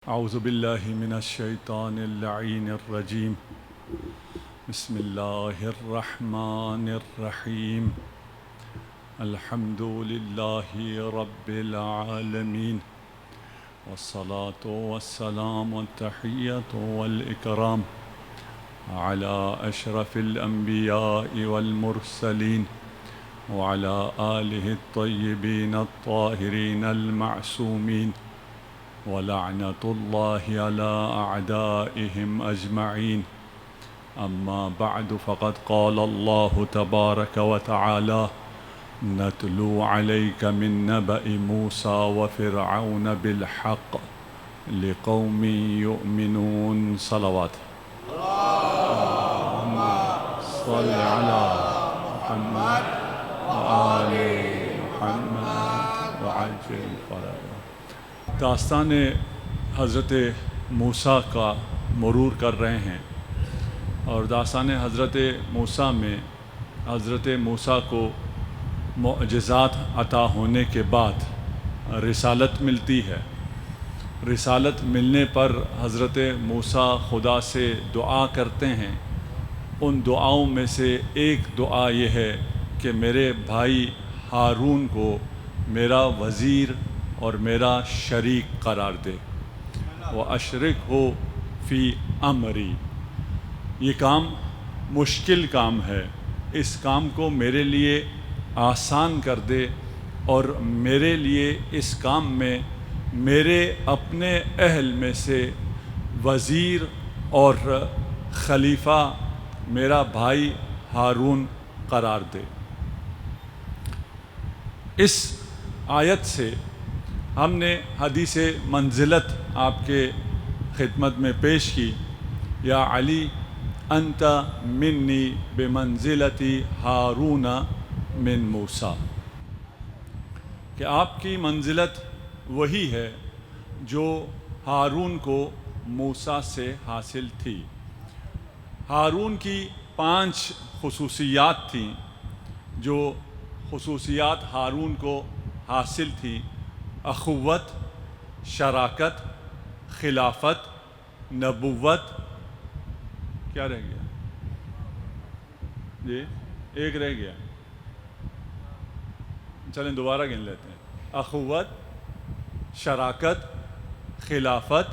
اعوذ باللہ من الشیطان اللعین الرجیم بسم اللہ الرحمن الرحیم الحمد للہ رب العالمین والصلاة والسلام والتحیۃ والاکرام علی اشرف الانبیاء والمرسلین وعلی آلہ الطیبین الطاہرین المعصومین ولعنة الله على أعدائهم أجمعين أما بعد فقد قال الله تبارك وتعالى نتلو عليك من نبأ موسى وفرعون بالحق لقوم يؤمنون صلوات اللهم صل على محمد وآل محمد وعجل فرجهم۔ داستان حضرت موسیٰ کا مرور کر رہے ہیں، اور داستان حضرت موسیٰ میں حضرت موسیٰ کو معجزات عطا ہونے کے بعد رسالت ملتی ہے۔ رسالت ملنے پر حضرت موسیٰ خدا سے دعا کرتے ہیں۔ ان دعاؤں میں سے ایک دعا یہ ہے کہ میرے بھائی ہارون کو میرا وزیر اور میرا شریک قرار دے، وَأَشْرِكْهُ فِي أَمْرِي۔ یہ کام مشکل کام ہے، اس کام کو میرے لیے آسان کر دے، اور میرے لیے اس کام میں میرے اپنے اہل میں سے وزیر اور خلیفہ میرا بھائی ہارون قرار دے۔ اس آیت سے ہم نے حدیث منزلت آپ کے خدمت میں پیش کی، یا علی انت منی بمنزلتی ہارون من موسیٰ، کہ آپ کی منزلت وہی ہے جو ہارون کو موسیٰ سے حاصل تھی۔ ہارون کی 5 خصوصیات تھیں، جو خصوصیات ہارون کو حاصل تھیں: اخوت، شراکت، خلافت، نبوت۔ کیا رہ گیا؟ جی ایک رہ گیا، چلیں دوبارہ گن لیتے ہیں۔ اخوت، شراکت، خلافت،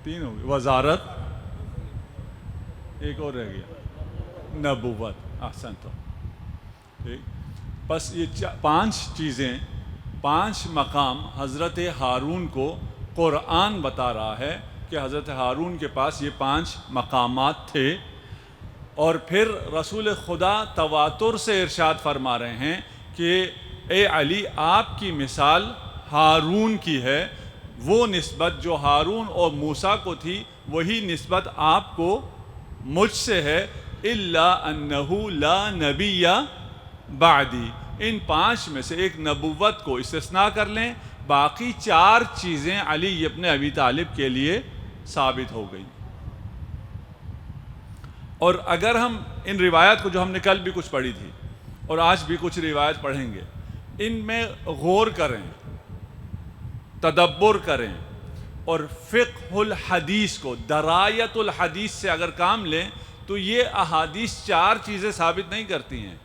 3 ہو گئی، وزارت، ایک اور رہ گیا، نبوت۔ احسن تو ٹھیک۔ بس یہ 5 چیزیں، 5 مقام حضرت ہارون کو قرآن بتا رہا ہے کہ حضرت ہارون کے پاس یہ 5 مقامات تھے، اور پھر رسول خدا تواتر سے ارشاد فرما رہے ہیں کہ اے علی، آپ کی مثال ہارون کی ہے۔ وہ نسبت جو ہارون اور موسیٰ کو تھی، وہی نسبت آپ کو مجھ سے ہے، الا انہ لا نبی بعدی۔ ان 5 میں سے ایک نبوت کو استثناء کر لیں، باقی 4 چیزیں علی ابن ابی طالب کے لیے ثابت ہو گئی۔ اور اگر ہم ان روایات کو، جو ہم نے کل بھی کچھ پڑھی تھی اور آج بھی کچھ روایت پڑھیں گے، ان میں غور کریں، تدبر کریں، اور فقہ الحدیث کو، درایت الحدیث سے اگر کام لیں، تو یہ احادیث 4 چیزیں ثابت نہیں کرتی ہیں۔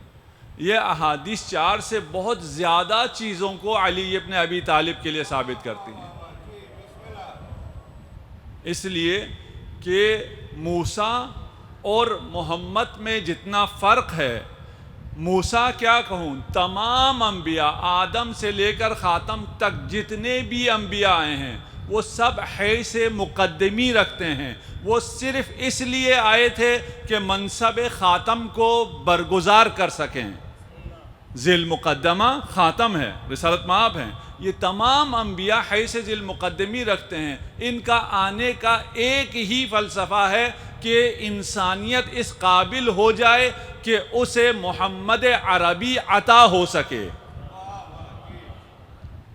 یہ احادیث 4 سے بہت زیادہ چیزوں کو علی ابن ابی طالب کے لیے ثابت کرتی ہیں، اس لیے کہ موسیٰ اور محمد میں جتنا فرق ہے، موسیٰ کیا کہوں، تمام انبیاء آدم سے لے کر خاتم تک جتنے بھی انبیاء آئے ہیں، وہ سب حیث مقدمی رکھتے ہیں۔ وہ صرف اس لیے آئے تھے کہ منصب خاتم کو برگزار کر سکیں۔ ذی المقدمہ خاتم ہے، رسالت مآب ہیں۔ یہ تمام انبیاء حیث ذی المقدمی رکھتے ہیں۔ ان کا آنے کا ایک ہی فلسفہ ہے کہ انسانیت اس قابل ہو جائے کہ اسے محمد عربی عطا ہو سکے،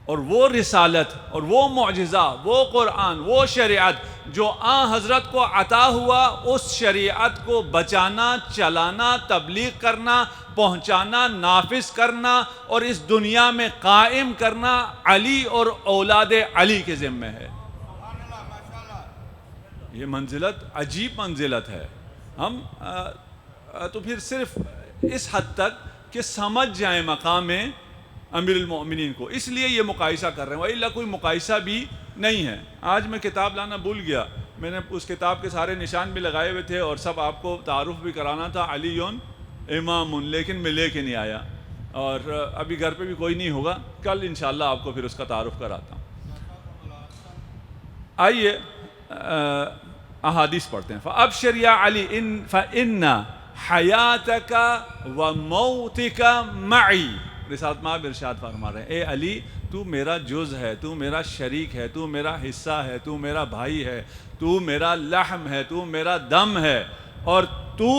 اور وہ رسالت اور وہ معجزہ، وہ قرآن، وہ شریعت جو حضرت کو عطا ہوا اس شریعت کو بچانا، چلانا، تبلیغ کرنا، پہنچانا، نافذ کرنا اور اس دنیا میں قائم کرنا علی اور اولاد علی کے ذمہ ہے۔ یہ منزلت عجیب منزلت ہے۔ ہم تو پھر صرف اس حد تک کہ سمجھ جائیں مقام امیر المؤمنین کو، اس لیے یہ مقایسہ کر رہے ہیں، وَإِلَّا کوئی مقایسہ بھی نہیں ہے۔ آج میں کتاب لانا بھول گیا، میں نے اس کتاب کے سارے نشان بھی لگائے ہوئے تھے اور سب آپ کو تعارف بھی کرانا تھا، علی امام، لیکن میں لے کے نہیں آیا، اور ابھی گھر پہ بھی کوئی نہیں ہوگا، کل انشاءاللہ آپ کو پھر اس کا تعارف کراتا ہوں۔ آئیے احادیث پڑھتے ہیں۔ فَأَبْشِرْ يَا عَلِي فَإِنَّ حَيَاتَكَ وَمَوْتِكَ مَعِي۔ رسالت مآب ارشاد فرما رہے ہیں، اے علی تو میرا جز ہے، تو میرا شریک ہے، تو میرا حصہ ہے، تو میرا بھائی ہے، تو میرا لحم ہے، تو میرا دم ہے، اور تو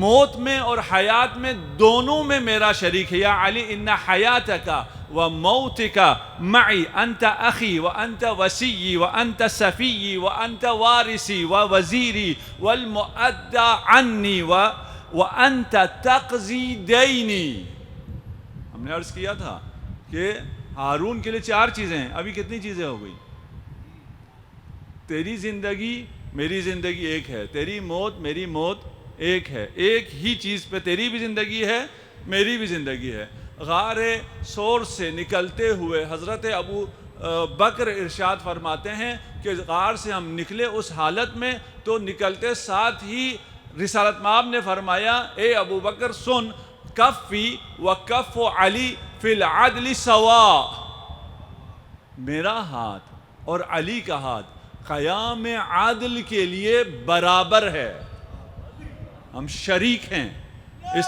موت میں اور حیات میں دونوں میں میرا شریک ہے۔ یا علی ان حیاتک و موتک معی، انت اخی و انت وسیعی و انت صفیی و انت وارثی و وزیری والمؤدى عنی و انت تقضی دینی۔ ہم نے عرض کیا تھا کہ ہارون کے لیے 4 چیزیں ہیں، ابھی کتنی چیزیں ہو گئی؟ تیری زندگی میری زندگی ایک ہے، تیری موت میری موت ایک ہے، ایک ہی چیز پہ تیری بھی زندگی ہے، میری بھی زندگی ہے۔ غار سور سے نکلتے ہوئے حضرت ابو بکر ارشاد فرماتے ہیں کہ غار سے ہم نکلے اس حالت میں، تو نکلتے ساتھ ہی رسالت مآب نے فرمایا، اے ابو بکر سن، کفی و کف علی فی العدل سواء، میرا ہاتھ اور علی کا ہاتھ قیام عادل کے لیے برابر ہے، ہم شریک ہیں اس۔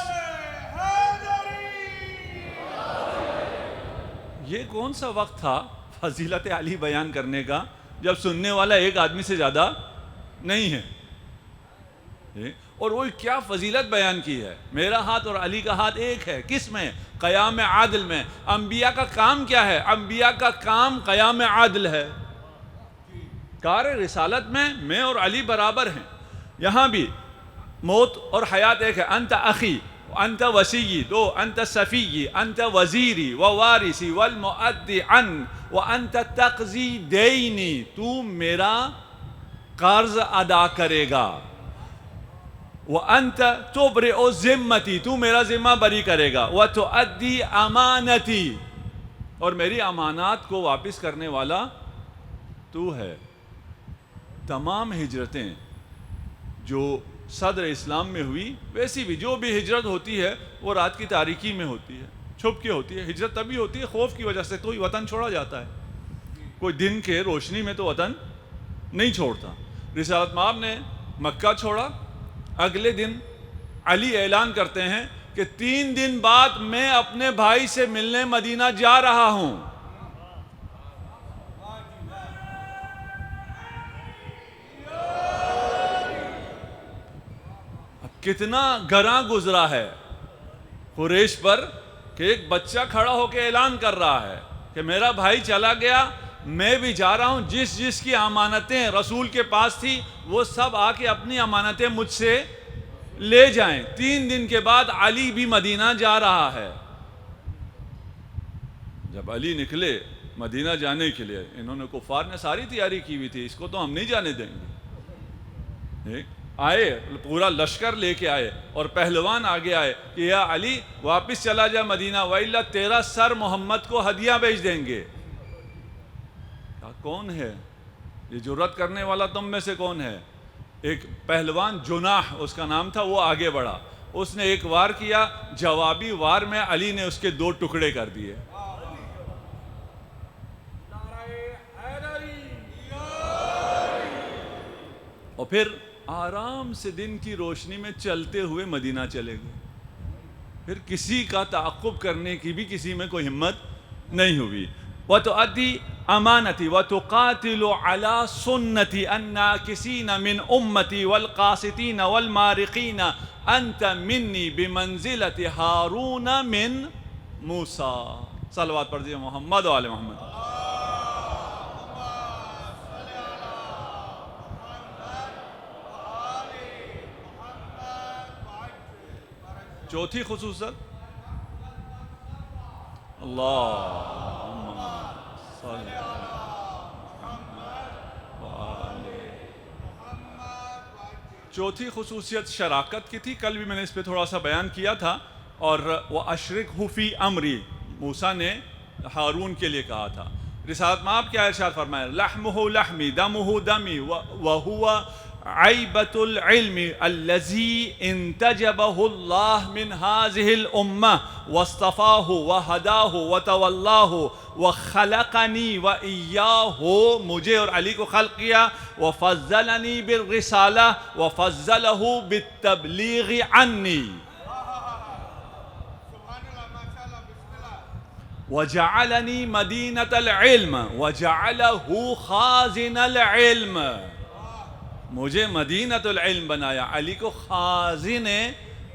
یہ کون سا وقت تھا فضیلت علی بیان کرنے کا جب سننے والا ایک آدمی سے زیادہ نہیں ہے، اور وہ کیا فضیلت بیان کی ہے، میرا ہاتھ اور علی کا ہاتھ ایک ہے، کس میں؟ قیام عادل میں۔ انبیاء کا کام کیا ہے؟ انبیاء کا کام قیام عادل ہے۔ کار رسالت میں اور علی برابر ہیں، یہاں بھی موت اور حیات ایک ہے، انت اخی انت وسیعی، دو انت صفیی انت وزیری ووارثی والمؤدی عن وانت تقضی دینی، تو میرا قرض ادا کرے گا، وانت تبرئ ذمتی، تو میرا ذمہ بری کرے گا، وتؤدی امانتی، اور میری امانات کو واپس کرنے والا تو ہے۔ تمام ہجرتیں جو صدر اسلام میں ہوئی، ویسی بھی جو بھی ہجرت ہوتی ہے وہ رات کی تاریکی میں ہوتی ہے، چھپ کے ہوتی ہے۔ ہجرت تبھی ہوتی ہے خوف کی وجہ سے، کوئی وطن چھوڑا جاتا ہے، کوئی دن کے روشنی میں تو وطن نہیں چھوڑتا۔ رسالت مآب نے مکہ چھوڑا، اگلے دن علی اعلان کرتے ہیں کہ 3 دن بعد میں اپنے بھائی سے ملنے مدینہ جا رہا ہوں۔ کتنا گراں گزرا ہے قریش پر کہ ایک بچہ کھڑا ہو کے اعلان کر رہا ہے کہ میرا بھائی چلا گیا، میں بھی جا رہا ہوں، جس کی امانتیں رسول کے پاس تھی وہ سب آ کے اپنی امانتیں مجھ سے لے جائیں۔ 3 دن کے بعد علی بھی مدینہ جا رہا ہے۔ جب علی نکلے مدینہ جانے کے لیے، انہوں نے کفار نے ساری تیاری کی ہوئی تھی، اس کو تو ہم نہیں جانے دیں گے، آئے پورا لشکر لے کے آئے اور پہلوان آگے آئے کہ یا علی واپس چلا جا مدینہ، وَإِلَّا تیرا سر محمد کو ہدیہ بھیج دیں گے۔ کون ہے یہ جرأت کرنے والا تم میں سے؟ کون ہے؟ ایک پہلوان جناح اس کا نام تھا، وہ آگے بڑھا، اس نے ایک وار کیا، جوابی وار میں علی نے اس کے 2 ٹکڑے کر دیے۔ اور پھر آرام سے دن کی روشنی میں چلتے ہوئے مدینہ چلے گئے، پھر کسی کا تعاقب کرنے کی بھی کسی میں کوئی ہمت نہیں ہوئی۔ وَتُؤَدِّي أَمَانَتِي وَتُقَاتِلُ عَلَى سُنَّتِي النَّاكِسِينَ مِنْ أُمَّتِي وَالْقَاسِطِينَ وَالْمَارِقِينَ أَنْتَ مِنِّي بِمَنْزِلَةِ هَارُونَ مِنْ مُوسَىٰ۔ صلوات پڑھ دیجئے محمد و آل محمد۔ چوتھی خصوصیت اللہم صلی چوتھی خصوصیت شراکت کی تھی. کل بھی میں نے اس پہ تھوڑا سا بیان کیا تھا. اور وَأَشْرِكْهُ فِي أَمْرِي موسیٰ نے ہارون کے لیے کہا تھا. رسالت میں آپ کیا ارشاد فرمائے؟ لحمہ لحمی دمہ دمی وہو عیبۃ العلم الذی انتجبہ اللہ من هذه الامہ واصطفاہ وہداہ وتولاہ وخلقنی وإیاہ، مجھے اور علی کو خلق کیا، وفضلنی بالرسالہ وفضلہ بالتبلیغ عنی، وجعلنی مدینۃ العلم وجعلہ خازن العلم، مجھے مدینۃ العلم بنایا، علی کو خازن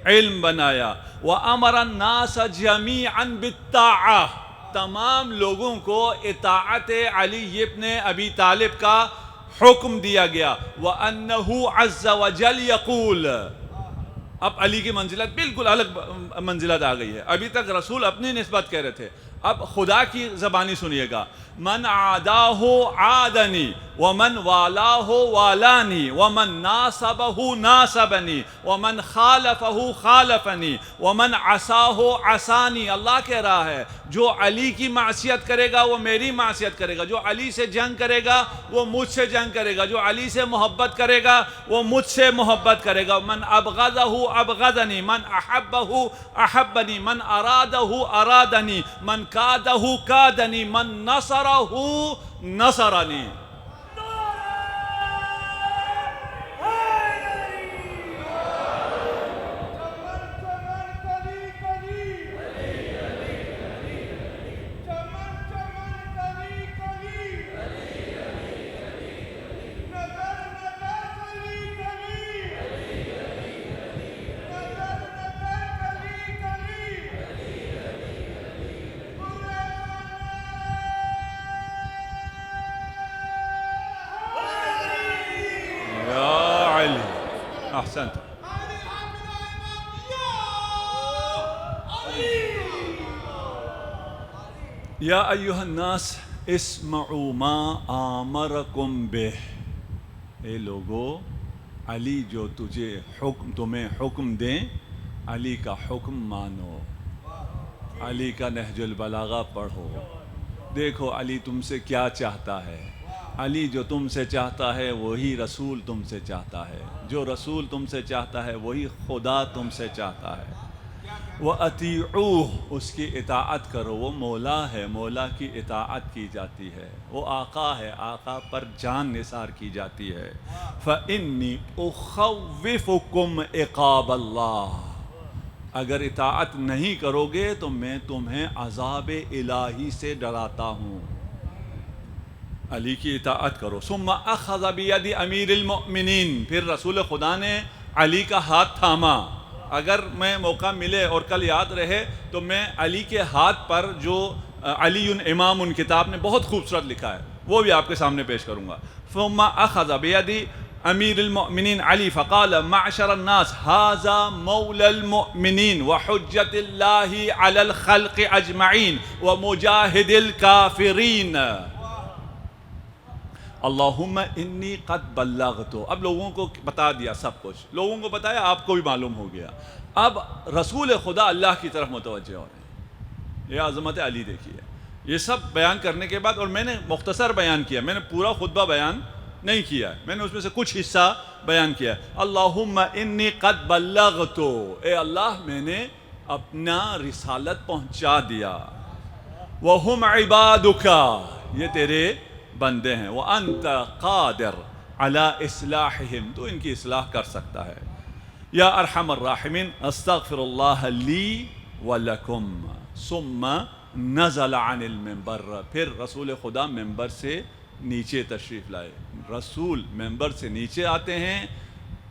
علم بنایا. وَأَمَرَ النَّاسَ جَمِيعًا بِالطَّاعَةِ، تمام لوگوں کو اطاعت علی ابن ابی طالب کا حکم دیا گیا. وَأَنَّهُ عَزَّ وَجَلَّ يَقُولُ، اب علی کی منزلت بالکل الگ منزلت آ گئی ہے. ابھی تک رسول اپنی نسبت کہہ رہے تھے، اب خدا کی زبانی سنیے گا. من عاداہ عادنی ومن والاہ والانی ومن ناصبہ ناصبنی ومن خالفہ خالفنی ومن عصاہ عصانی. اللہ کہہ رہا ہے جو علی کی معصیت کرے گا وہ میری معصیت کرے گا، جو علی سے جنگ کرے گا وہ مجھ سے جنگ کرے گا، جو علی سے محبت کرے گا وہ مجھ سے محبت کرے گا. من ابغضہ ابغضنی من احبہ احبنی من ارادہ ارادنی من کادہ کادنی من نصرہ نصرنی. احسنت. یا ایہا الناس اسمعوا ما آمرکم بہ، اے لوگو علی جو تمہیں حکم دیں علی کا حکم مانو، علی کا نہج البلاغہ پڑھو. دیکھو علی تم سے کیا چاہتا ہے. علی جو تم سے چاہتا ہے وہی رسول تم سے چاہتا ہے، جو رسول تم سے چاہتا ہے وہی خدا تم سے چاہتا ہے. وَأَطِيعُوهُ، اس کی اطاعت کرو، وہ مولا ہے، مولا کی اطاعت کی جاتی ہے. وہ آقا ہے، آقا پر جان نثار کی جاتی ہے. فَإِنِّي أُخَوِّفُكُمْ عِقَابَ اللَّهِ، اگر اطاعت نہیں کرو گے تو میں تمہیں عذاب الہی سے ڈراتا ہوں. علی کی اطاعت کرو. ثم اخذ بید امیر المؤمنین، پھر رسول خدا نے علی کا ہاتھ تھاما. اگر میں موقع ملے اور کل یاد رہے تو میں علی کے ہاتھ پر جو علی امام کتاب نے بہت خوبصورت لکھا ہے وہ بھی آپ کے سامنے پیش کروں گا. ثم اخذ بید امیر المؤمنین علی فقال معشر الناس هذا مولا المؤمنین وحجت اللہ علی الخلق اجمعین ومجاہد الکافرین. اللہم انی قد بلغت، اب لوگوں کو بتا دیا سب کچھ، لوگوں کو بتایا، آپ کو بھی معلوم ہو گیا. اب رسول خدا اللہ کی طرف متوجہ ہو رہے ہیں. یہ عظمت علی دیکھیے. یہ سب بیان کرنے کے بعد، اور میں نے مختصر بیان کیا، میں نے پورا خطبہ بیان نہیں کیا ہے، میں نے اس میں سے کچھ حصہ بیان کیا. اللہم انی قد بلغت، اے اللہ میں نے اپنا رسالت پہنچا دیا. وہم عبادک، یہ تیرے بندے ہیں. وَأَنْتَ قَادِرْ عَلَىٰ إِصْلَاحِهِمْ، تو ان کی اصلاح کر سکتا ہے. یا ارحم الراحمین استغفر اللہ لی وَلَكُمْ. ثم نزل عن المنبر، پھر رسول خدا ممبر سے نیچے تشریف لائے. رسول ممبر سے نیچے آتے ہیں،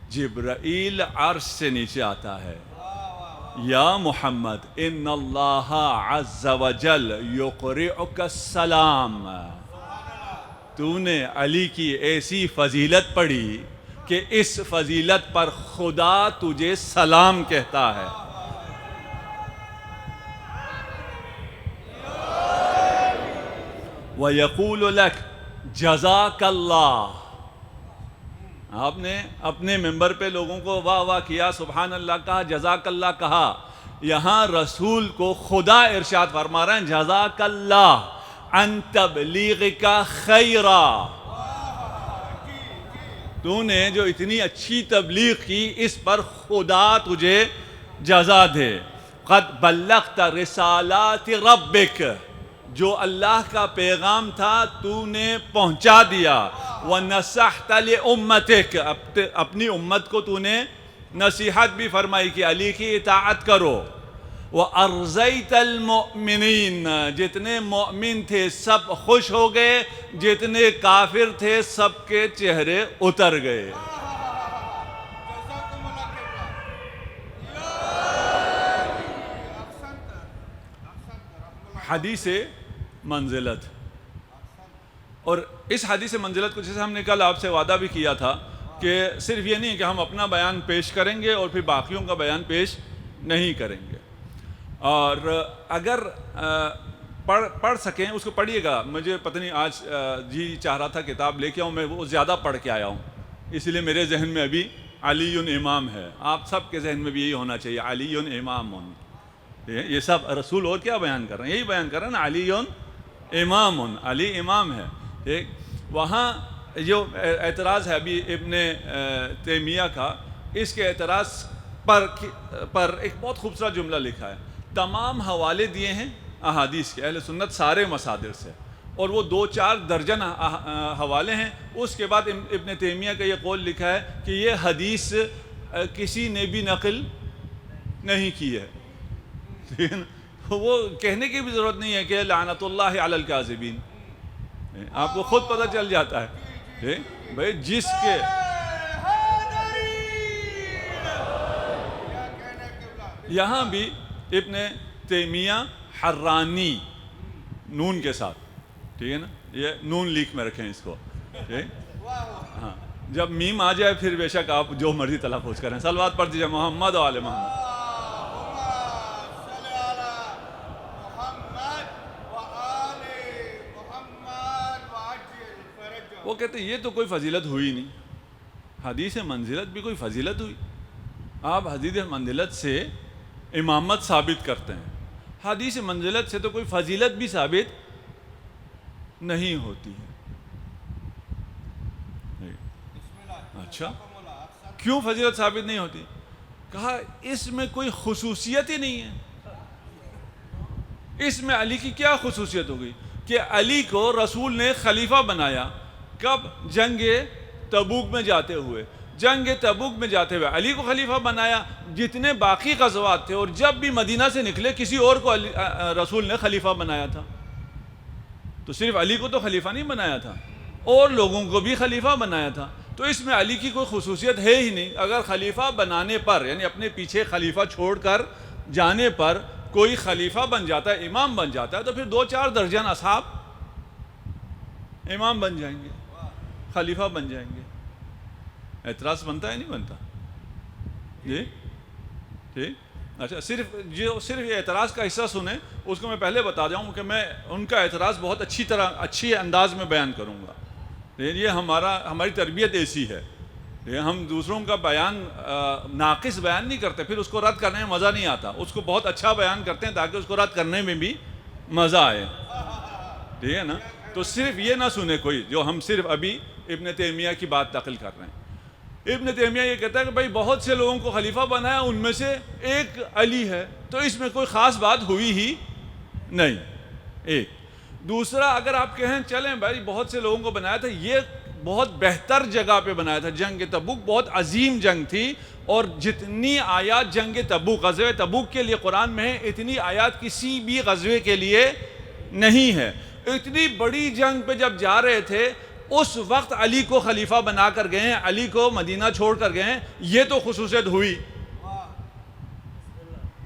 جبرائیل عرش سے نیچے آتا ہے. یا محمد ان اللہ عز وجل یقرئک السلام، تو نے علی کی ایسی فضیلت پڑھی کہ اس فضیلت پر خدا تجھے سلام کہتا ہے. وَيَقُولُ لَكَ جَزَاكَ اللَّهُ. آپ نے اپنے ممبر پہ لوگوں کو واہ واہ کیا، سبحان اللہ کہا، جزاک اللہ کہا. یہاں رسول کو خدا ارشاد فرما رہے ہیں جزاک اللہ عن تبلیغک خیرا. تو نے جو اتنی اچھی تبلیغ کی اس پر خدا تجھے جزا دے. قد بلغت رسالات ربک، جو اللہ کا پیغام تھا تو نے پہنچا دیا. وَنَصَحْتَ لِأُمَّتِكَ، اپنی امت کو تو نے نصیحت بھی فرمائی کہ علی کی اطاعت کرو. وَأَرْضَيْتَ الْمُؤْمِنِينَ، جتنے مؤمن تھے سب خوش ہو گئے، جتنے کافر تھے سب کے چہرے اتر گئے. حدیث منزلت. اور اس حدیث منزلت کو جیسے ہم نے کل آپ سے وعدہ بھی کیا تھا کہ صرف یہ نہیں کہ ہم اپنا بیان پیش کریں گے اور پھر باقیوں کا بیان پیش نہیں کریں گے. اور اگر پڑھ سکیں اس کو پڑھیے گا. مجھے پتہ نہیں آج جی چاہ رہا تھا کتاب لے کے آؤں، میں وہ زیادہ پڑھ کے آیا ہوں، اس لیے میرے ذہن میں ابھی علی امام ہے. آپ سب کے ذہن میں بھی یہی ہونا چاہیے، علی امام. یہ سب رسول اور کیا بیان کر رہے ہیں؟ یہی بیان کر رہے ہیں نا، علی امام، علی امام ہے. ایک وہاں جو اعتراض ہے ابھی ابن تیمیہ کا، اس کے اعتراض پر ایک بہت خوبصورت جملہ لکھا ہے. تمام حوالے دیے ہیں احادیث کے، اہل سنت سارے مصادر سے، اور وہ 2-4 درجن حوالے ہیں. اس کے بعد ابن تیمیہ کا یہ قول لکھا ہے کہ یہ حدیث کسی نے بھی نقل نہیں کی ہے. وہ کہنے کی بھی ضرورت نہیں ہے کہ لعنت اللہ علی الکاذبین، آپ کو خود پتہ چل جاتا ہے بھئی جس کے یہاں بھی ابن تیمیہ حرانی نون کے ساتھ، ٹھیک ہے نا، یہ نون لیک میں رکھیں اس کو. ہاں جب میم آ جائے پھر بے شک آپ جو مرضی تلفظ کریں. صلوات پڑھ دیجئے محمد و آل محمد. وہ کہتے ہیں یہ تو کوئی فضیلت ہوئی نہیں. حدیث منزلت بھی کوئی فضیلت ہوئی؟ آپ حدیث منزلت سے امامت ثابت کرتے ہیں، حدیث منزلت سے تو کوئی فضیلت بھی ثابت نہیں ہوتی ہے. اچھا کیوں فضیلت ثابت نہیں ہوتی؟ کہا اس میں کوئی خصوصیت ہی نہیں ہے. اس میں علی کی کیا خصوصیت ہو گئی کہ علی کو رسول نے خلیفہ بنایا؟ کب؟ جنگ تبوک میں جاتے ہوئے. جنگ تبوک میں جاتے ہوئے علی کو خلیفہ بنایا. جتنے باقی غزوات تھے اور جب بھی مدینہ سے نکلے کسی اور کو رسول نے خلیفہ بنایا تھا. تو صرف علی کو تو خلیفہ نہیں بنایا تھا، اور لوگوں کو بھی خلیفہ بنایا تھا. تو اس میں علی کی کوئی خصوصیت ہے ہی نہیں. اگر خلیفہ بنانے پر، یعنی اپنے پیچھے خلیفہ چھوڑ کر جانے پر کوئی خلیفہ بن جاتا ہے، امام بن جاتا ہے، تو پھر 2-4 درجن اصحاب امام بن جائیں گے، خلیفہ بن جائیں گے. اعتراض بنتا ہے نہیں بنتا؟ جی ٹھیک. اچھا صرف یہ اعتراض کا حصہ سنیں، اس کو میں پہلے بتا جاؤں کہ میں ان کا اعتراض بہت اچھی انداز میں بیان کروں گا. یہ ہماری تربیت ایسی ہے، ہم دوسروں کا بیان ناقص بیان نہیں کرتے، پھر اس کو رد کرنے میں مزہ نہیں آتا. اس کو بہت اچھا بیان کرتے ہیں تاکہ اس کو رد کرنے میں بھی مزہ آئے، ٹھیک ہے نا. تو صرف یہ نہ سنے کوئی جو ہم صرف ابھی ابن تیمیہ کی بات نقل کر رہے ہیں. ابن تیمیہ یہ کہتا ہے کہ بھائی بہت سے لوگوں کو خلیفہ بنایا، ان میں سے ایک علی ہے، تو اس میں کوئی خاص بات ہوئی ہی نہیں. ایک دوسرا، اگر آپ کہیں چلیں بھائی بہت سے لوگوں کو بنایا تھا، یہ بہت بہتر جگہ پہ بنایا تھا. جنگ تبوک بہت عظیم جنگ تھی، اور جتنی آیات جنگ تبوک، غزوہ تبوک کے لیے قرآن میں ہے، اتنی آیات کسی بھی غزوے کے لیے نہیں ہے. اتنی بڑی جنگ پہ جب جا رہے تھے اس وقت علی کو خلیفہ بنا کر گئے ہیں، علی کو مدینہ چھوڑ کر گئے ہیں، یہ تو خصوصیت ہوئی.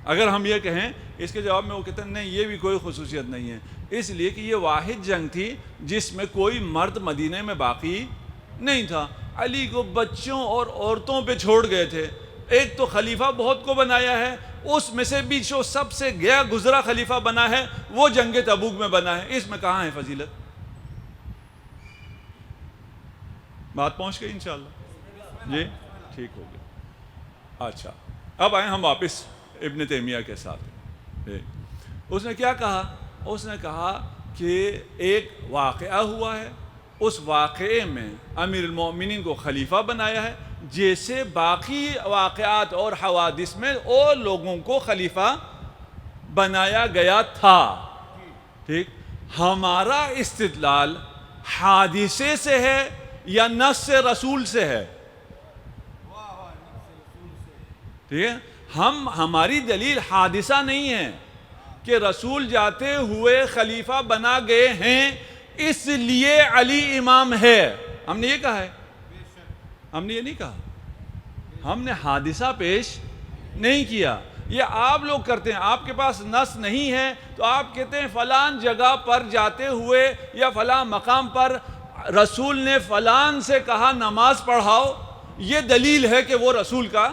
اگر ہم یہ کہیں، اس کے جواب میں وہ کہتے ہیں نہیں یہ بھی کوئی خصوصیت نہیں ہے، اس لیے کہ یہ واحد جنگ تھی جس میں کوئی مرد مدینہ میں باقی نہیں تھا. علی کو بچوں اور عورتوں پہ چھوڑ گئے تھے. ایک تو خلیفہ بہت کو بنایا ہے، اس میں سے بھی جو سب سے گیا گزرا خلیفہ بنا ہے وہ جنگ تبوک میں بنا ہے. اس میں کہاں ہے فضیلت؟ بات پہنچ گئی انشاءاللہ؟ جی ٹھیک ہو گیا. اچھا اب آئیں ہم واپس ابن تیمیہ کے ساتھ. اس نے کیا کہا؟ اس نے کہا کہ ایک واقعہ ہوا ہے، اس واقعے میں امیر المومنین کو خلیفہ بنایا ہے، جیسے باقی واقعات اور حوادث میں اور لوگوں کو خلیفہ بنایا گیا تھا. ٹھیک، ہمارا استدلال حادثے سے ہے یا نص رسول سے ہے؟ ٹھیک ہے، ہماری دلیل حادثہ نہیں ہے کہ رسول جاتے ہوئے خلیفہ بنا گئے ہیں اس لیے علی امام ہے. ہم نے یہ کہا ہے؟ ہم نے یہ نہیں کہا. ہم نے حادثہ پیش نہیں کیا. یہ آپ لوگ کرتے ہیں. آپ کے پاس نص نہیں ہے تو آپ کہتے ہیں فلان جگہ پر جاتے ہوئے یا فلان مقام پر رسول نے فلان سے کہا نماز پڑھاؤ، یہ دلیل ہے کہ وہ رسول کا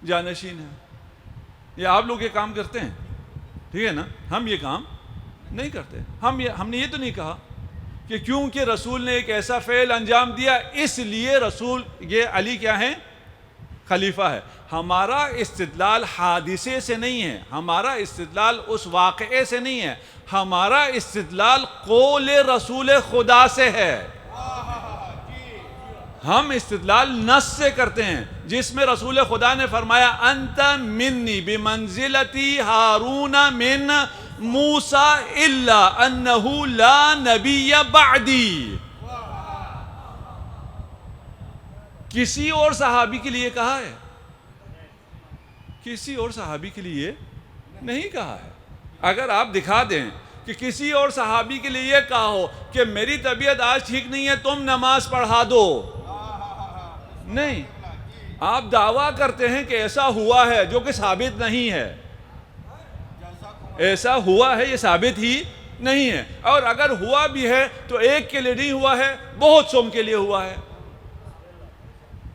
جانشین ہے. یہ آپ لوگ یہ کام کرتے ہیں، ٹھیک ہے نا؟ ہم یہ کام نہیں کرتے. ہم نے یہ تو نہیں کہا کہ کیونکہ رسول نے ایک ایسا فعل انجام دیا اس لیے رسول یہ علی کیا ہے؟ خلیفہ ہے. ہمارا استدلال حادثے سے نہیں ہے، ہمارا استدلال اس واقعے سے نہیں ہے، ہمارا استدلال قول رسول خدا سے ہے. ہم استدلال نص سے کرتے ہیں جس میں رسول خدا نے فرمایا انت منی بمنزلتی ہارون من موسیٰ الا انہ لا نبی بعدی. کسی اور صحابی کے لیے کہا ہے؟ کسی اور صحابی کے لیے نہیں کہا ہے. اگر آپ دکھا دیں کہ کسی اور صحابی کے لیے یہ کہا ہو کہ میری طبیعت آج ٹھیک نہیں ہے تم نماز پڑھا دو، نہیں، آپ دعویٰ کرتے ہیں کہ ایسا ہوا ہے جو کہ ثابت نہیں ہے. ایسا ہوا ہے یہ ثابت ہی نہیں ہے. اور اگر ہوا بھی ہے تو ایک کے لیے نہیں ہوا ہے، بہت سو کے لیے ہوا ہے.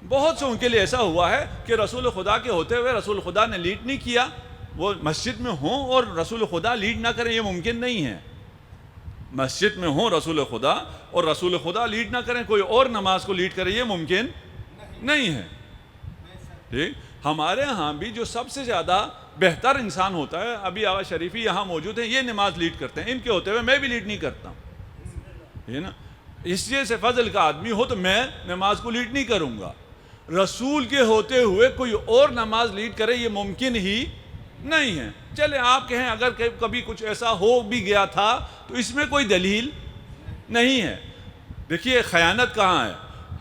بہت سو کے لیے ایسا ہوا ہے کہ رسول خدا کے ہوتے ہوئے رسول خدا نے لیڈ نہیں کیا. وہ مسجد میں ہوں اور رسول خدا لیڈ نہ کریں، یہ ممکن نہیں ہے. مسجد میں ہوں رسول خدا اور رسول خدا لیڈ نہ کریں، کوئی اور نماز کو لیڈ کرے، یہ ممکن نہیں ہے. ٹھیک، ہمارے ہاں بھی جو سب سے زیادہ بہتر انسان ہوتا ہے، ابھی آغا شریفی یہاں موجود ہیں، یہ نماز لیڈ کرتے ہیں. ان کے ہوتے ہوئے میں بھی لیڈ نہیں کرتا ہوں، یہ نا، اس لیے سے فضل کا آدمی ہو تو میں نماز کو لیڈ نہیں کروں گا. رسول کے ہوتے ہوئے کوئی اور نماز لیڈ کرے یہ ممکن ہی نہیں ہے. چلے آپ کہیں اگر کبھی کچھ ایسا ہو بھی گیا تھا تو اس میں کوئی دلیل نہیں ہے. دیکھیے خیانت کہاں ہے.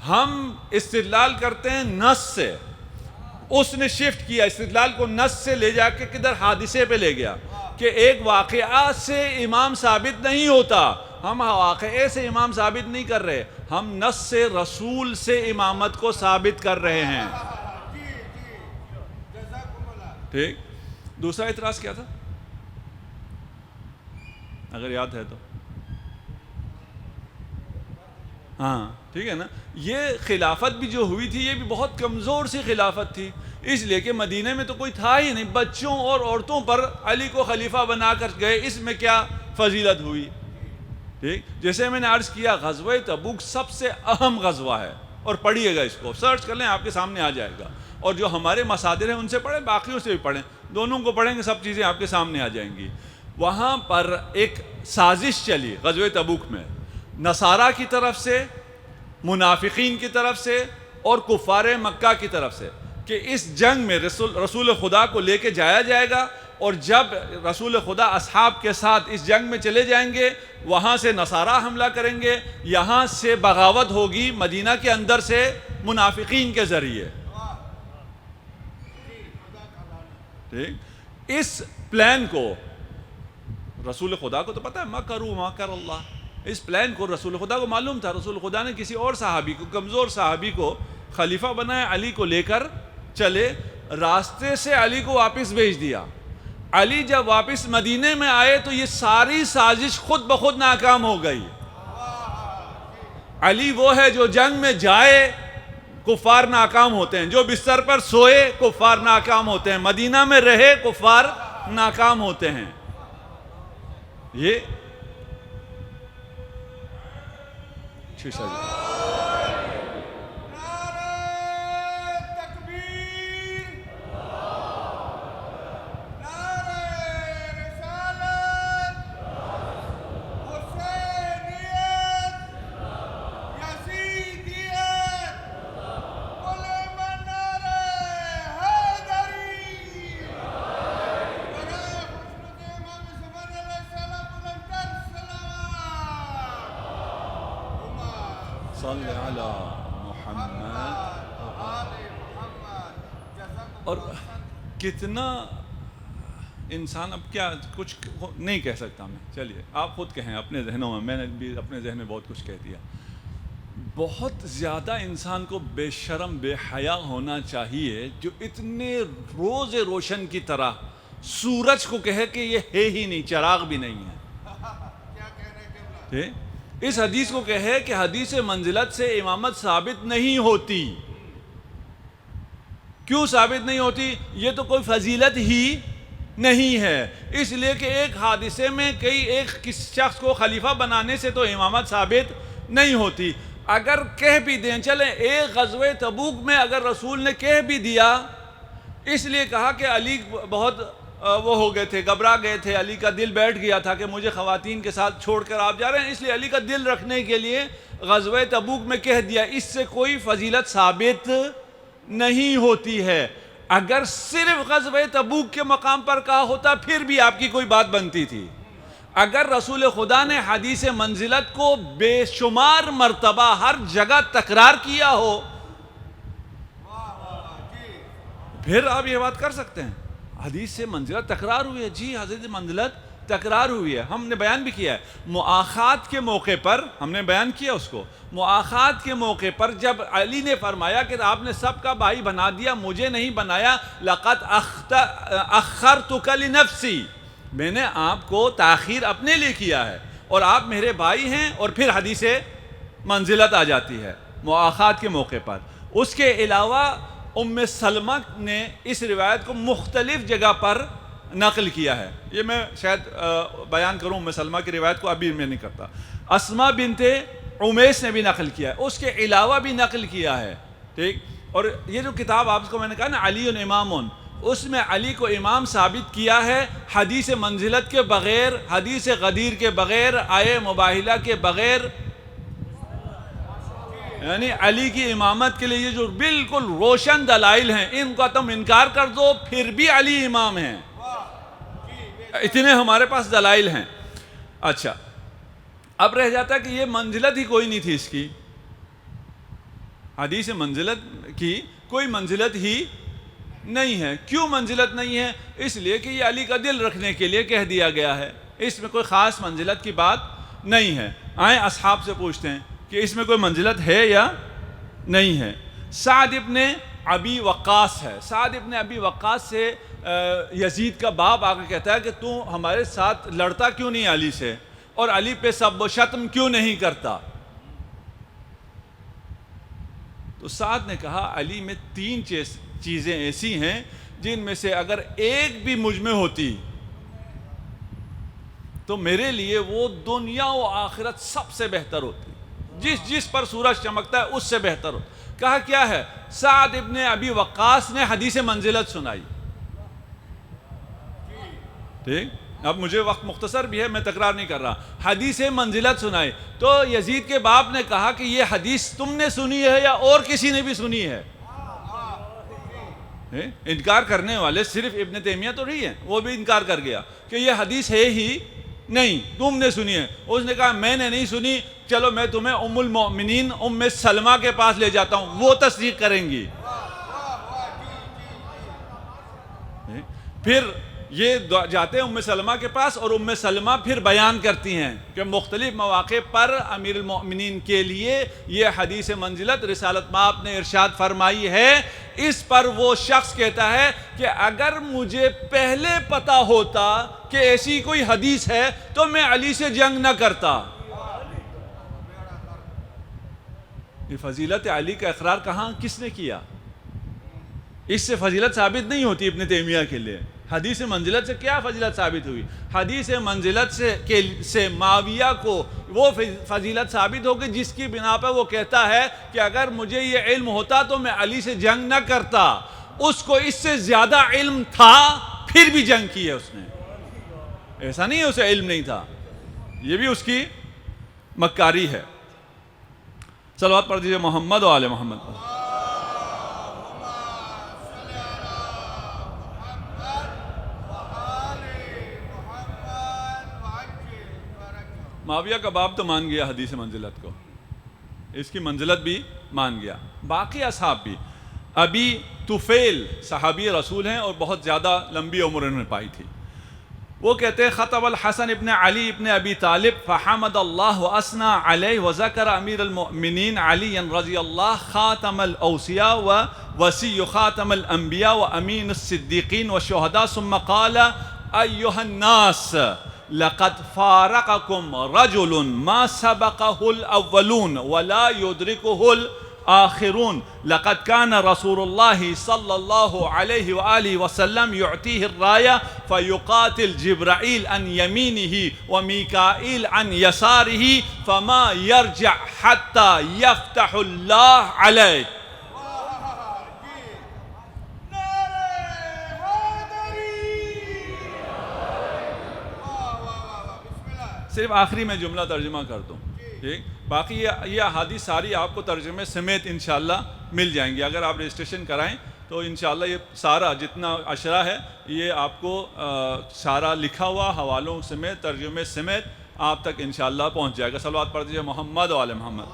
ہم استدلال کرتے ہیں نص سے، اس نے شفٹ کیا استدلال کو نص سے لے جا کے کدھر حادثے پہ لے گیا کہ ایک واقعہ سے امام ثابت نہیں ہوتا. ہم واقعے سے امام ثابت نہیں کر رہے، ہم نص سے رسول سے امامت کو ثابت کر رہے ہیں. ٹھیک، دوسرا اعتراض کیا تھا اگر یاد ہے تو؟ ہاں ٹھیک ہے نا. یہ خلافت بھی جو ہوئی تھی یہ بھی بہت کمزور سی خلافت تھی، اس لیے کہ مدینہ میں تو کوئی تھا ہی نہیں. بچوں اور عورتوں پر علی کو خلیفہ بنا کر گئے، اس میں کیا فضیلت ہوئی؟ ٹھیک، جیسے میں نے عرض کیا غزوہ تبوک سب سے اہم غزوہ ہے، اور پڑھیے گا، اس کو سرچ کر لیں آپ کے سامنے آ جائے گا. اور جو ہمارے مصادر ہیں ان سے پڑھیں، باقیوں سے بھی پڑھیں، دونوں کو پڑھیں گے سب چیزیں آپ کے سامنے آ جائیں گی. وہاں پر ایک سازش چلی غزوہ تبوک میں، نصارہ کی طرف سے، منافقین کی طرف سے اور کفار مکہ کی طرف سے، کہ اس جنگ میں رسول خدا کو لے کے جایا جائے گا، اور جب رسول خدا اصحاب کے ساتھ اس جنگ میں چلے جائیں گے وہاں سے نصارہ حملہ کریں گے، یہاں سے بغاوت ہوگی مدینہ کے اندر سے منافقین کے ذریعے. ٹھیک، اس پلان کو رسول خدا کو تو پتہ ہے، مکروا مکر اللہ، اس پلان کو رسول خدا کو معلوم تھا. رسول خدا نے کسی اور صحابی کو، کمزور صحابی کو خلیفہ بنایا، علی کو لے کر چلے، راستے سے علی کو واپس بھیج دیا. علی جب واپس مدینے میں آئے تو یہ ساری سازش خود بخود ناکام ہو گئی. علی وہ ہے جو جنگ میں جائے کفار ناکام ہوتے ہیں، جو بستر پر سوئے کفار ناکام ہوتے ہیں، مدینہ میں رہے کفار ناکام ہوتے ہیں. یہ شیشہ صل علی محمد. اور کتنا انسان اب کیا کچھ نہیں کہہ سکتا میں. چلیے آپ خود کہیں اپنے ذہنوں میں نے بھی اپنے ذہن میں بہت کچھ کہہ دیا. بہت زیادہ انسان کو بے شرم بے حیا ہونا چاہیے جو اتنے روز روشن کی طرح سورج کو کہے کہ یہ ہے ہی نہیں, چراغ بھی نہیں ہے. اس حدیث کو کہے کہ حدیث منزلت سے امامت ثابت نہیں ہوتی. کیوں ثابت نہیں ہوتی؟ یہ تو کوئی فضیلت ہی نہیں ہے. اس لیے کہ ایک حادثے میں ایک شخص کو خلیفہ بنانے سے تو امامت ثابت نہیں ہوتی. اگر کہہ بھی دیں, چلیں ایک غزوہ تبوک میں اگر رسول نے کہہ بھی دیا, اس لیے کہا کہ علی بہت وہ ہو گئے تھے, گھبرا گئے تھے, علی کا دل بیٹھ گیا تھا کہ مجھے خواتین کے ساتھ چھوڑ کر آپ جا رہے ہیں, اس لیے علی کا دل رکھنے کے لیے غزوہ تبوک میں کہہ دیا, اس سے کوئی فضیلت ثابت نہیں ہوتی ہے. اگر صرف غزوہ تبوک کے مقام پر کہا ہوتا پھر بھی آپ کی کوئی بات بنتی تھی. اگر رسول خدا نے حدیث منزلت کو بے شمار مرتبہ ہر جگہ تکرار کیا ہو پھر آپ یہ بات کر سکتے ہیں حدیث سے منزلت تکرار ہوئی ہے. جی حدیث منزلت تکرار ہوئی ہے, ہم نے بیان بھی کیا ہے. مؤاخات کے موقع پر ہم نے بیان کیا اس کو, مؤاخات کے موقع پر جب علی نے فرمایا کہ آپ نے سب کا بھائی بنا دیا, مجھے نہیں بنایا, لقد اخرتک لنفسی, میں نے آپ کو تاخیر اپنے لیے کیا ہے اور آپ میرے بھائی ہیں. اور پھر حدیث منزلت آ جاتی ہے مؤاخات کے موقع پر. اس کے علاوہ ام سلمہ نے اس روایت کو مختلف جگہ پر نقل کیا ہے. یہ میں شاید بیان کروں ام سلمہ کی روایت کو, ابھی میں نہیں کرتا. اسماء بنت عمیس نے بھی نقل کیا ہے, اس کے علاوہ بھی نقل کیا ہے. ٹھیک, اور یہ جو کتاب آپ کو میں نے کہا نا علی امام, اس میں علی کو امام ثابت کیا ہے حدیث منزلت کے بغیر, حدیث غدیر کے بغیر, آیے مباہلہ کے بغیر. یعنی علی کی امامت کے لیے یہ جو بالکل روشن دلائل ہیں, ان کا تم انکار کر دو پھر بھی علی امام ہیں. اتنے ہمارے پاس دلائل ہیں. اچھا, اب رہ جاتا کہ یہ منزلت ہی کوئی نہیں تھی اس کی, حدیث منزلت کی کوئی منزلت ہی نہیں ہے. کیوں منزلت نہیں ہے؟ اس لیے کہ یہ علی کا دل رکھنے کے لیے کہہ دیا گیا ہے, اس میں کوئی خاص منزلت کی بات نہیں ہے. آئیں اصحاب سے پوچھتے ہیں کہ اس میں کوئی منزلت ہے یا نہیں ہے. سعد ابن ابی وقاص ہے. سعد ابن ابی وقاص سے یزید کا باپ آ کے کہتا ہے کہ تو ہمارے ساتھ لڑتا کیوں نہیں علی سے, اور علی پہ سب و شتم کیوں نہیں کرتا؟ تو سعد نے کہا علی میں 3 چیزیں ایسی ہیں جن میں سے اگر ایک بھی مجھ میں ہوتی تو میرے لیے وہ دنیا و آخرت سب سے بہتر ہوتی, جس پر سورج چمکتا ہے اس سے بہتر ہو. کہا کیا ہے؟ سعد ابن ابی وقاص نے حدیث منزلت سنائی. ٹھیک, اب مجھے وقت مختصر بھی ہے, میں تکرار نہیں کر رہا. حدیث منزلت سنائی تو یزید کے باپ نے کہا کہ یہ حدیث تم نے سنی ہے یا اور کسی نے بھی سنی ہے؟ انکار کرنے والے صرف ابن تیمیہ تو نہیں ہے, وہ بھی انکار کر گیا کہ یہ حدیث ہے ہی نہیں, تم نے سنی ہے. اس نے کہا میں نے نہیں سنی, چلو میں تمہیں ام المؤمنین ام سلمہ کے پاس لے جاتا ہوں, وہ تصدیق کریں گی. پھر یہ جاتے ہیں ام سلمہ کے پاس, اور ام سلمہ پھر بیان کرتی ہیں کہ مختلف مواقع پر امیر المؤمنین کے لیے یہ حدیث منزلت رسالت مآب نے ارشاد فرمائی ہے. اس پر وہ شخص کہتا ہے کہ اگر مجھے پہلے پتا ہوتا کہ ایسی کوئی حدیث ہے تو میں علی سے جنگ نہ کرتا. یہ فضیلت علی کا اقرار کہاں کس نے کیا؟ اس سے فضیلت ثابت نہیں ہوتی ابن تیمیہ کے لیے. حدیث منزلت سے کیا فضیلت ثابت ہوئی؟ حدیث منزلت سے معاویہ کو وہ فضیلت ثابت ہوگی جس کی بنا پر وہ کہتا ہے کہ اگر مجھے یہ علم ہوتا تو میں علی سے جنگ نہ کرتا. اس کو اس سے زیادہ علم تھا پھر بھی جنگ کی ہے اس نے. ایسا نہیں ہے اسے علم نہیں تھا, یہ بھی اس کی مکاری ہے. صلوات پڑھ دیجئے محمد و آل محمد. معاویہ کا باپ تو مان گیا حدیث منزلت کو, اس کی منزلت بھی مان گیا. باقی اصحاب بھی. ابی طفیل صحابی رسول ہیں اور بہت زیادہ لمبی عمر انہوں نے پائی تھی. وہ کہتے ہیں خطب الحسن ابن علی ابن ابی طالب فحمد اللہ واسنا علیہ وذکر امیر المؤمنین علی رضی اللہ خاتم الاوصیاء ووصی خاتم الانبیاء وامین الصدیقین والشہداء ثم قال ایہا الناس لقد فارقکم رجل ما سبقہ الاولون ولا يدرکہ الآخرون لقد كان رسول الله صلى الله عليه وآله وسلم يعطيه الراية فيقاتل جبرائيل عن يمينه وميكائيل عن يساره فما يرجع حتى يفتح الله عليه. صرف آخری میں جملہ ترجمہ کر دوں. ٹھیک. باقی یہ احادیث ساری آپ کو ترجمے سمیت انشاءاللہ مل جائیں گی. اگر آپ رجسٹریشن کرائیں تو انشاءاللہ یہ سارا جتنا عشرہ ہے یہ آپ کو سارا لکھا ہوا حوالوں سمیت ترجمے سمیت آپ تک انشاءاللہ پہنچ جائے گا. صلوات پڑھ دیجیے محمد و آل محمد.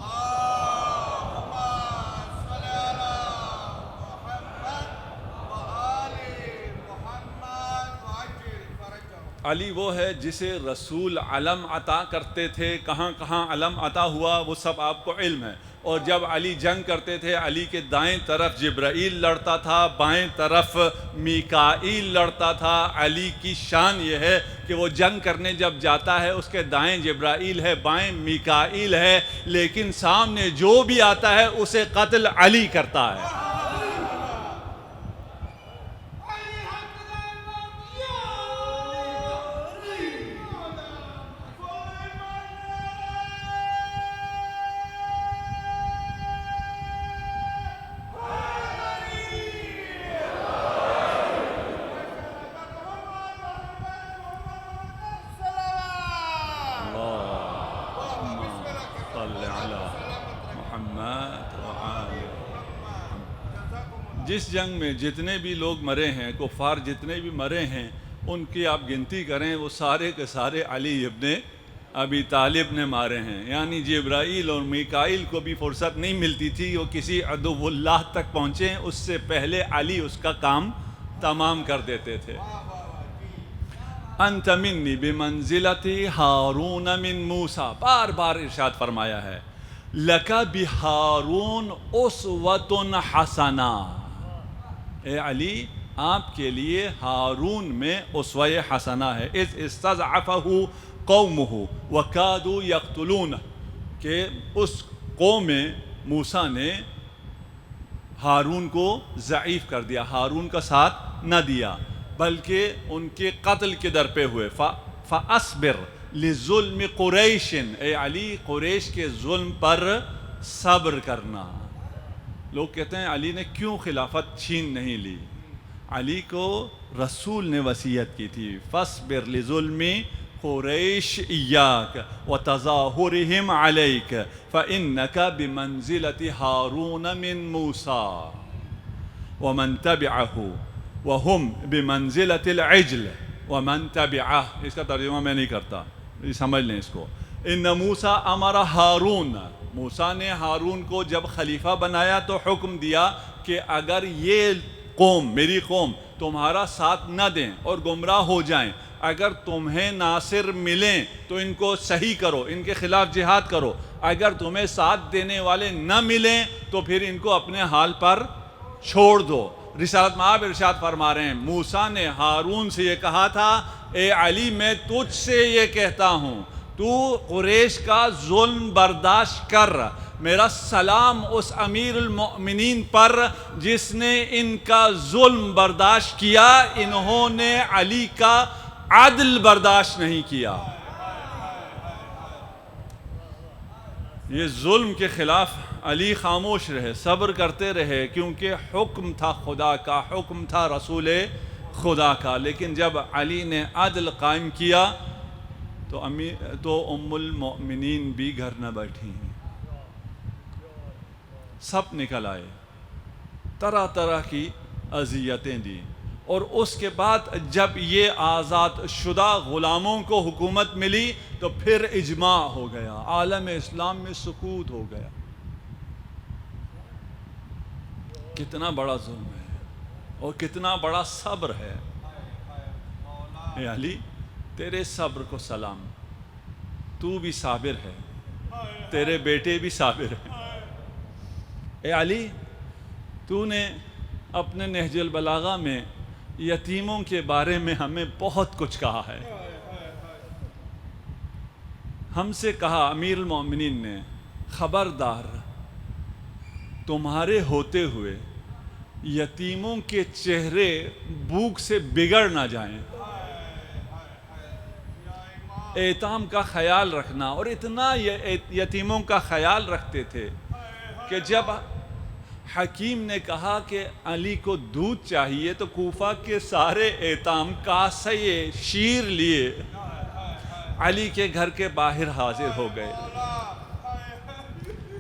علی وہ ہے جسے رسول علم عطا کرتے تھے. کہاں کہاں علم عطا ہوا وہ سب آپ کو علم ہے. اور جب علی جنگ کرتے تھے علی کے دائیں طرف جبرائیل لڑتا تھا, بائیں طرف میکائیل لڑتا تھا. علی کی شان یہ ہے کہ وہ جنگ کرنے جب جاتا ہے اس کے دائیں جبرائیل ہے, بائیں میکائیل ہے, لیکن سامنے جو بھی آتا ہے اسے قتل علی کرتا ہے. جس جنگ میں جتنے بھی لوگ مرے ہیں, کفار جتنے بھی مرے ہیں, ان کی آپ گنتی کریں وہ سارے کے سارے علی ابن ابی طالب نے مارے ہیں. یعنی جبرائیل اور میکائیل کو بھی فرصت نہیں ملتی تھی وہ کسی عدو اللہ تک پہنچیں, اس سے پہلے علی اس کا کام تمام کر دیتے تھے. انت منی بمنزلت ہارون من موسیٰ, بار بار ارشاد فرمایا ہے. لک بہارون اسوۃ حسنہ, اے علی آپ کے لیے ہارون میں اسوہ حسنہ ہے. اذ استضعفہ قومہ وکادوا یقتلونہ, کہ اس قوم میں موسیٰ نے ہارون کو ضعیف کر دیا, ہارون کا ساتھ نہ دیا, بلکہ ان کے قتل کے در پہ ہوئے. فاصبر لظلم قریش, اے علی قریش کے ظلم پر صبر کرنا. لوگ کہتے ہیں علی نے کیوں خلافت چھین نہیں لی؟ علی کو رسول نے وصیت کی تھی فاصبر لظلم قریش ایاک وتظاہرہم علیک فإنک بمنزلت ہارون من موسیٰ ومن تبعہ وہم بمنزلت العجل ومن تبعہ. اس کا ترجمہ میں نہیں کرتا, سمجھ لیں اس کو. ان موسیٰ امر ہارون, موسیٰ نے ہارون کو جب خلیفہ بنایا تو حکم دیا کہ اگر یہ قوم, میری قوم تمہارا ساتھ نہ دیں اور گمراہ ہو جائیں, اگر تمہیں ناصر ملیں تو ان کو صحیح کرو, ان کے خلاف جہاد کرو. اگر تمہیں ساتھ دینے والے نہ ملیں تو پھر ان کو اپنے حال پر چھوڑ دو. رسالت مآب ارشاد فرما رہے ہیں موسیٰ نے ہارون سے یہ کہا تھا, اے علی میں تجھ سے یہ کہتا ہوں تو قریش کا ظلم برداشت کر. میرا سلام اس امیر المؤمنین پر جس نے ان کا ظلم برداشت کیا, انہوں نے علی کا عدل برداشت نہیں کیا. یہ ظلم کے خلاف علی خاموش رہے, صبر کرتے رہے, کیونکہ حکم تھا خدا کا, حکم تھا رسول خدا کا. لیکن جب علی نے عدل قائم کیا تو ام المؤمنین بھی گھر نہ بیٹھی, سب نکل آئے, طرح طرح کی اذیتیں دی. اور اس کے بعد جب یہ آزاد شدہ غلاموں کو حکومت ملی تو پھر اجماع ہو گیا, عالم اسلام میں سکوت ہو گیا. کتنا بڑا ظلم ہے اور کتنا بڑا صبر ہے. اے علی تیرے صبر کو سلام، تو بھی صابر ہے، تیرے بیٹے بھی صابر ہیں. اے علی تو نے اپنے نہج البلاغہ میں یتیموں کے بارے میں ہمیں بہت کچھ کہا ہے. ہم سے کہا امیر المومنین نے، خبردار تمہارے ہوتے ہوئے یتیموں کے چہرے بھوک سے بگڑ نہ جائیں. ایتام کا خیال رکھنا. اور اتنا یتیموں کا خیال رکھتے تھے کہ جب حکیم نے کہا کہ علی کو دودھ چاہیے تو کوفہ کے سارے ایتام کاسے شیر لیے علی کے گھر کے باہر حاضر ہو گئے.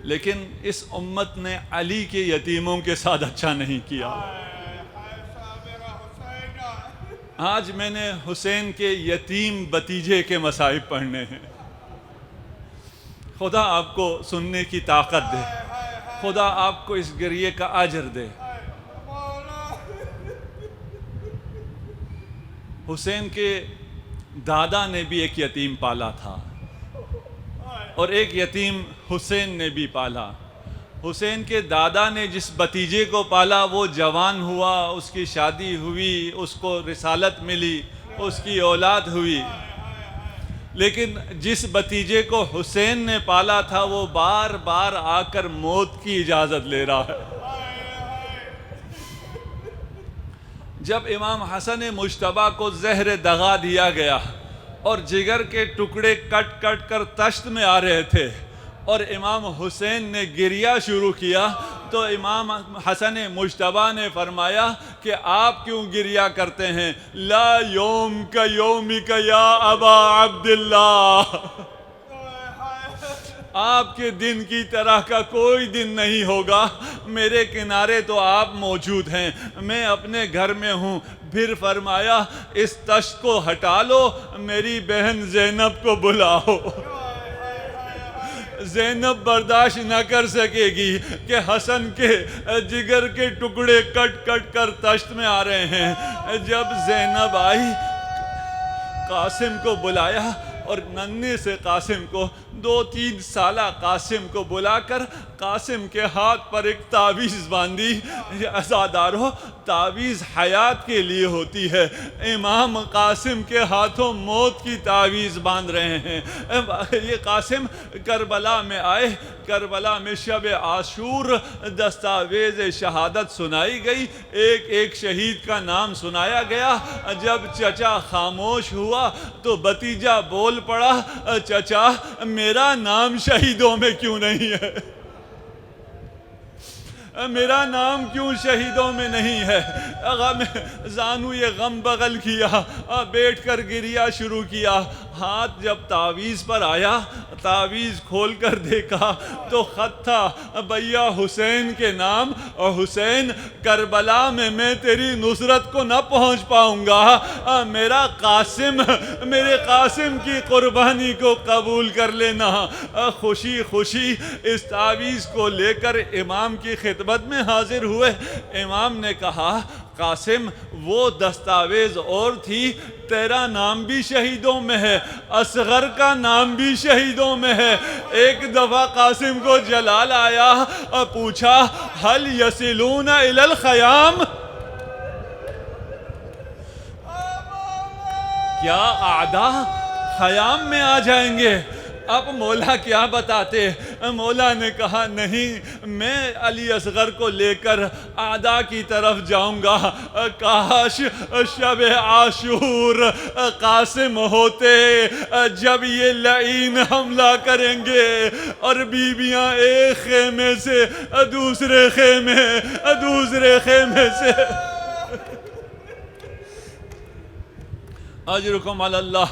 لیکن اس امت نے علی کے یتیموں کے ساتھ اچھا نہیں کیا. آج میں نے حسین کے یتیم بتیجے کے مصائب پڑھنے ہیں. خدا آپ کو سننے کی طاقت دے، خدا آپ کو اس گریے کا اجر دے. حسین کے دادا نے بھی ایک یتیم پالا تھا اور ایک یتیم حسین نے بھی پالا. حسین کے دادا نے جس بتیجے کو پالا وہ جوان ہوا، اس کی شادی ہوئی، اس کو رسالت ملی، اس کی اولاد ہوئی. لیکن جس بتیجے کو حسین نے پالا تھا وہ بار بار آ کر موت کی اجازت لے رہا ہے. جب امام حسن مجتبیٰ کو زہر دغا دیا گیا اور جگر کے ٹکڑے کٹ کٹ کر تشت میں آ رہے تھے اور امام حسین نے گریہ شروع کیا تو امام حسن مجتبیٰ نے فرمایا کہ آپ کیوں گریہ کرتے ہیں؟ لا یوم کا یومک یا ابا عبداللہ، آپ کے دن کی طرح کا کوئی دن نہیں ہوگا. میرے کنارے تو آپ موجود ہیں، میں اپنے گھر میں ہوں. پھر فرمایا اس تشت کو ہٹا لو، میری بہن زینب کو بلاؤ. زینب برداشت نہ کر سکے گی کہ حسن کے جگر کے ٹکڑے کٹ کٹ کر تشت میں آ رہے ہیں. جب زینب آئی، قاسم کو بلایا اور ننھے سے قاسم کو، 2-3 سالہ قاسم کو بلا کر قاسم کے ہاتھ پر ایک تعویذ باندھی. عزادارو، تعویذ حیات کے لیے ہوتی ہے، امام قاسم کے ہاتھوں موت کی تعویذ باندھ رہے ہیں. یہ قاسم کربلا میں آئے، کربلا میں شب عاشور دستاویز شہادت سنائی گئی، ایک ایک شہید کا نام سنایا گیا. جب چچا خاموش ہوا تو بتیجا بول پڑا، چچا میرا نام شہیدوں میں کیوں نہیں ہے؟ میرا نام کیوں شہیدوں میں نہیں ہے؟ غم زانو یہ غم بغل کیا، بیٹھ کر گریہ شروع کیا. ہاتھ جب تعویذ پر آیا، تعویذ کھول کر دیکھا تو خط تھا بھیا حسین کے نام، اور حسین کربلا میں تیری نصرت کو نہ پہنچ پاؤں گا، میرا قاسم، میرے قاسم کی قربانی کو قبول کر لینا. خوشی خوشی اس تعویذ کو لے کر امام کی خدمت میں حاضر ہوئے. امام نے کہا قاسم وہ دستاویز اور تھی، تیرا نام بھی شہیدوں میں ہے، اصغر کا نام بھی شہیدوں میں ہے. ایک دفعہ قاسم کو جلال آیا اور پوچھا هل یصلون الی الخیام، کیا اعداء خیام میں آ جائیں گے؟ اب مولا کیا بتاتے؟ مولا نے کہا نہیں، میں علی اصغر کو لے کر اعداء کی طرف جاؤں گا. کاش شب عاشور قاسم ہوتے جب یہ لعین حملہ کریں گے اور بیویاں ایک خیمے سے دوسرے خیمے سے اجرکم علی اللہ،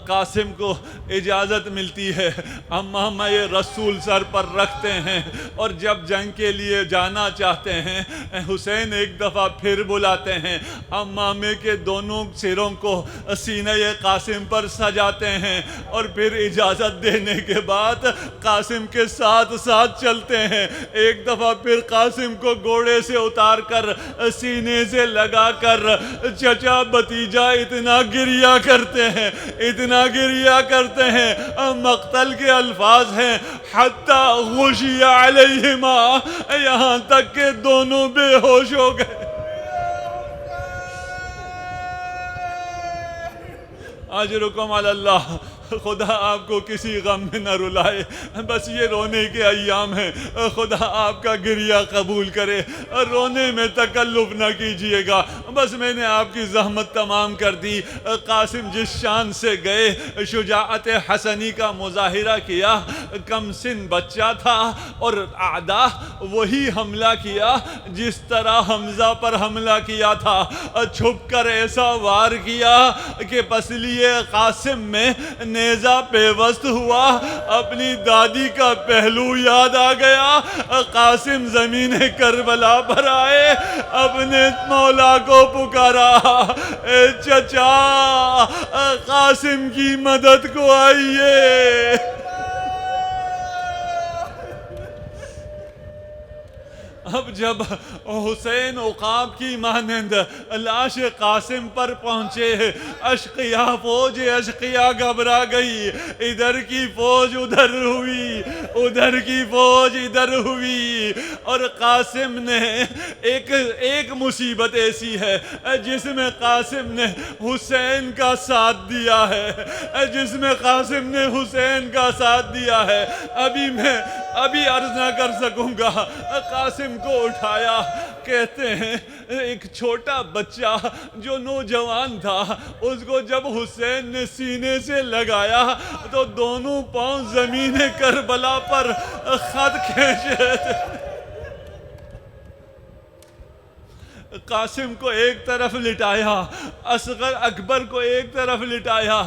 قاسم کو اجازت ملتی ہے، امامہ رسول سر پر رکھتے ہیں، اور جب جنگ کے لیے جانا چاہتے ہیں حسین ایک دفعہ پھر بلاتے ہیں، امامے کے دونوں سروں کو سینہ قاسم پر سجاتے ہیں، اور پھر اجازت دینے کے بعد قاسم کے ساتھ ساتھ چلتے ہیں۔ ایک دفعہ پھر قاسم کو گھوڑے سے اتار کر سینے سے لگا کر چچا بھتیجا اتنا گریا کرتے ہیں، اتنا گریا کرتے ہیں، مقتل کے الفاظ ہیں حتی غشی علیہما، یہاں تک کہ دونوں بے ہوش ہو گئے۔ اجرکم علی اللہ، خدا آپ کو کسی غم میں نہ رلائے، بس یہ رونے کے ایام ہیں، خدا آپ کا گریہ قبول کرے، رونے میں تکلف نہ کیجئے گا، بس میں نے آپ کی زحمت تمام کر دی۔ قاسم جس شان سے گئے، شجاعت حسنی کا مظاہرہ کیا، کم سن بچہ تھا، اور اعداء وہی حملہ کیا جس طرح حمزہ پر حملہ کیا تھا، چھپ کر ایسا وار کیا کہ پسلی قاسم میں نیزہ پیوست ہوا، اپنی دادی کا پہلو یاد آ گیا، قاسم زمین کربلا پر آئے، اپنے مولا کو پکارا، اے چچا قاسم کی مدد کو آئیے۔ اب جب حسین عقاب کی مانند لاش قاسم پر پہنچے، اشقیاء فوج اشقیاء گھبرا گئی، ادھر کی فوج ادھر ہوئی، ادھر کی فوج ادھر ہوئی، اور قاسم نے ایک مصیبت ایسی ہے جس میں قاسم نے حسین کا ساتھ دیا ہے، جس میں قاسم نے حسین کا ساتھ دیا ہے۔ ابھی عرض نہ کر سکوں گا، قاسم کو اٹھایا، کہتے ہیں ایک چھوٹا بچہ جو نوجوان تھا، اس کو جب حسین نے سینے سے لگایا تو دونوں پاؤں زمین کربلا پر خط کھینچ رہے تھے۔ قاسم کو ایک طرف لٹایا، اصغر اکبر کو ایک طرف لٹایا،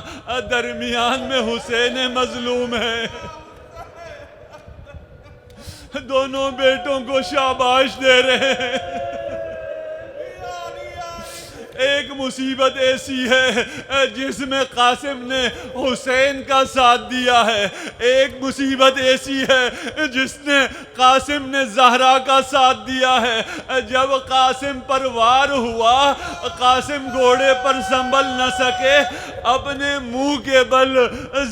درمیان میں حسین مظلوم ہے، دونوں بیٹوں کو شاباش دے رہے ہیں۔ ایک مصیبت ایسی ہے جس میں قاسم نے حسین کا ساتھ دیا ہے، ایک مصیبت ایسی ہے جس نے قاسم نے زہرا کا ساتھ دیا ہے۔ جب قاسم پر وار ہوا، قاسم گھوڑے پر سنبھل نہ سکے، اپنے منہ کے بل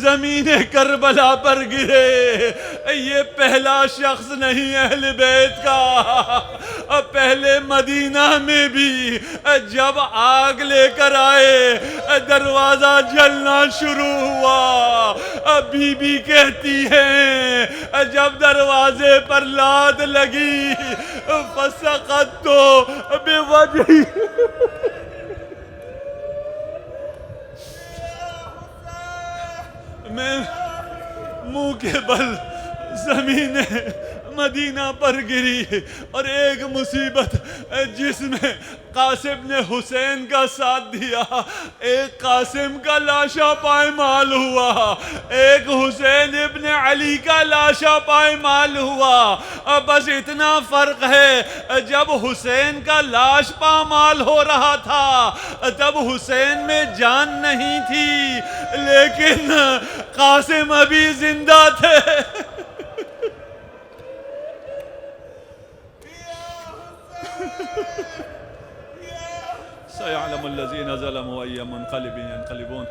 زمین کربلا پر گرے۔ یہ پہلا شخص نہیں اہل بیت کا، پہلے مدینہ میں بھی جب آگ لے کر آئے، دروازہ جلنا شروع ہوا، بی بی کہتی ہیں جب دروازے پر لات لگی، فسقط تو بے وجہ میں منہ کے بل زمین مدینہ پر گری، اور ایک مصیبت جس میں قاسم نے حسین کا ساتھ دیا، ایک قاسم کا لاشا پائمال ہوا، ایک حسین ابن علی کا لاشا پائمال ہوا۔ بس اتنا فرق ہے، جب حسین کا لاش پامال ہو رہا تھا تب حسین میں جان نہیں تھی، لیکن قاسم ابھی زندہ تھے۔ سيعلم الذين ظلموا أي منقلب ينقلبون